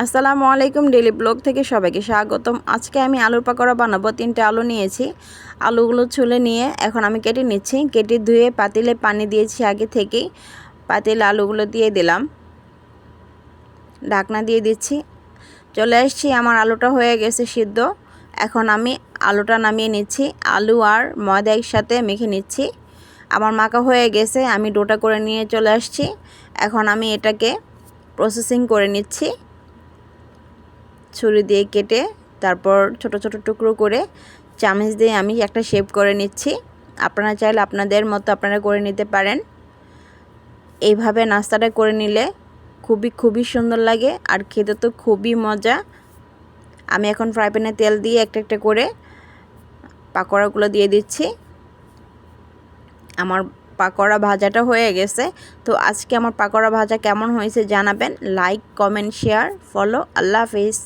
আসসালামু আলাইকুম, daily blog থেকে সবাইকে স্বাগতম। আজকে আমি আলুর পাকোড়া বানাবো। 3টে আলু নিয়েছি। আলুগুলো ছুলে নিয়ে এখন আমি কেটে নিচ্ছি। কেটে ধুয়ে পাতিলে পানি দিয়েছি আগে থেকেই। পাতিলে আলুগুলো দিয়ে দিলাম, ঢাকনা দিয়ে দিচ্ছি। চলে আসছি, আমার আলুটা হয়ে গেছে সিদ্ধ। এখন আমি আলুটা নামিয়ে নিচ্ছি। আলু আর ময়দা একসাথে মেখে নিচ্ছি। আমার মাখা হয়ে গেছে, আমি ডোটা করে নিয়ে চলে আসছি। এখন আমি এটাকে প্রসেসিং করে নিচ্ছি। ছুরি দিয়ে কেটে তারপর ছোট ছোট টুকরো করে চামচ দিয়ে আমি একটা শেপ করে নিচ্ছি। আপনারা চাইলে আপনাদের মতো আপনারা করে নিতে পারেন। এইভাবে নাস্তাটা করে নিলে খুবই সুন্দর লাগে আর খেতে তো খুবই মজা। আমি এখন ফ্রাই প্যানে তেল দিয়ে একটা একটা করে পাকোড়াগুলো দিয়ে দিচ্ছি। আমার পাকোড়া ভাজাটা হয়ে গেছে। তো আজকে আমার পাকোড়া ভাজা কেমন হয়েছে জানাবেন। Like, comment, share, follow. আল্লাহ হাফিজ।